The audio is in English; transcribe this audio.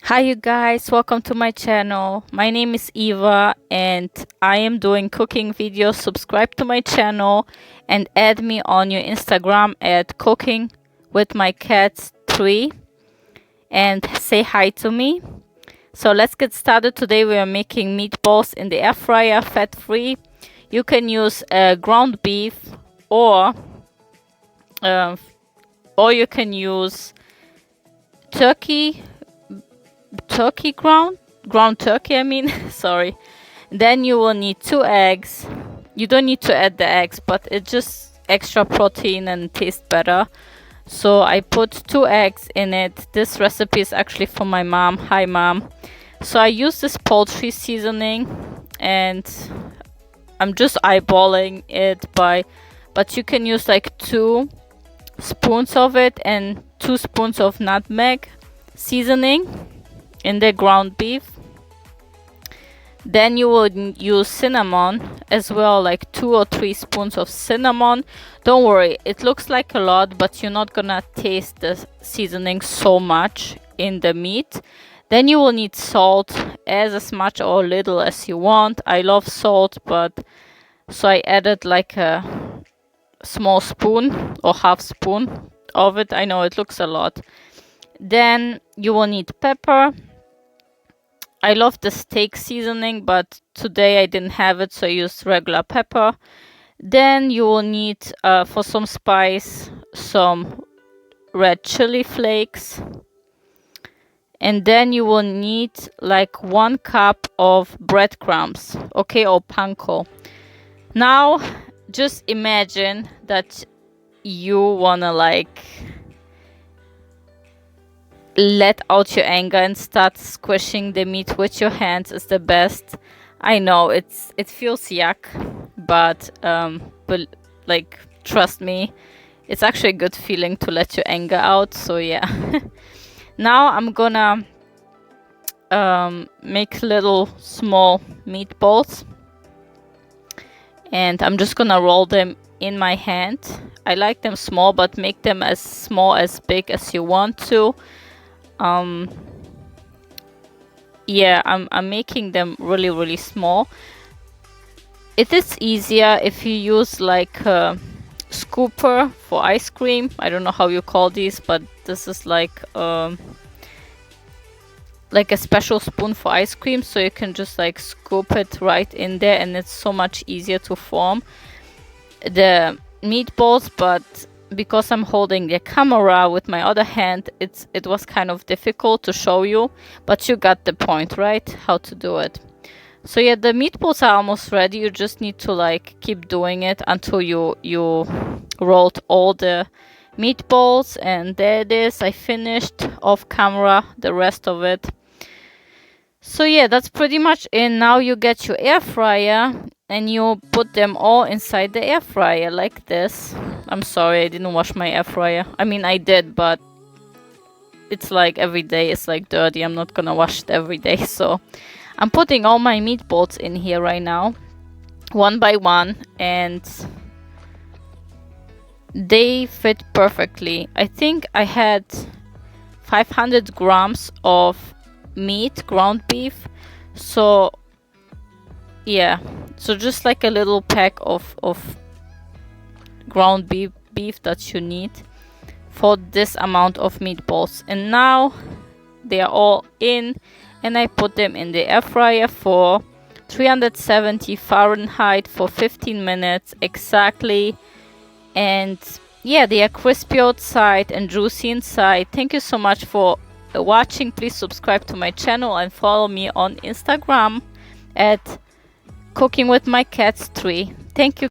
Hi you guys, welcome to my channel. My name is Eva and I am doing cooking videos. Subscribe to my channel and add me on your Instagram at CookingWithMyCats3 and say hi to me. So let's get started. Today we are making meatballs in the air fryer, fat free. You can use ground beef or you can use ground turkey, I mean. Sorry. Then you will need 2 eggs. You don't need to add the eggs, but it just extra protein and tastes better. So I put 2 eggs in it. This recipe is actually from my mom. Hi mom. So I use this poultry seasoning and I'm just eyeballing it but you can use like 2 spoons of it and 2 spoons of nutmeg seasoning in the ground beef. Then you will use cinnamon as well, like 2 or 3 spoons of cinnamon. Don't worry, it looks like a lot, but you're not gonna taste the seasoning so much in the meat. Then you will need salt, as much or little as you want. I love salt, but so I added like a small spoon or half spoon of it. I know it looks a lot. Then you will need pepper. I love the steak seasoning, but today I didn't have it, so I used regular pepper. Then you will need, for some spice, some red chili flakes. And then you will need like 1 cup of breadcrumbs, okay, or panko. Now, just imagine that you wanna like let out your anger and start squishing the meat with your hands is the best. I know it feels yuck, but like trust me, it's actually a good feeling to let your anger out. So yeah. Now I'm gonna make little small meatballs and I'm just gonna roll them in my hand. I like them small, but make them as small as big as you want to. Yeah, I'm making them really small. It is easier if you use like a scooper for ice cream. I don't know how you call these, but this is like a special spoon for ice cream, so you can just like scoop it right in there and it's so much easier to form the meatballs. But because I'm holding the camera with my other hand, it was kind of difficult to show you, but you got the point, right? How to do it. So yeah, the meatballs are almost ready. You just need to like keep doing it until you rolled all the meatballs, and there it is. I finished off camera the rest of it. So yeah, that's pretty much it. Now you get your air fryer and you put them all inside the air fryer like this. I'm sorry, I didn't wash my air fryer. I mean, I did, but it's like every day it's like dirty. I'm not gonna wash it every day. So I'm putting all my meatballs in here right now, one by one, and they fit perfectly. I think I had 500 grams of meat, ground beef. So yeah, so just like a little pack of ground beef that you need for this amount of meatballs. And now they are all in and I put them in the air fryer for 370 Fahrenheit for 15 minutes exactly. And yeah, they are crispy outside and juicy inside. Thank you so much for watching. Please subscribe to my channel and follow me on Instagram at CookingWithMyCats3. Thank you.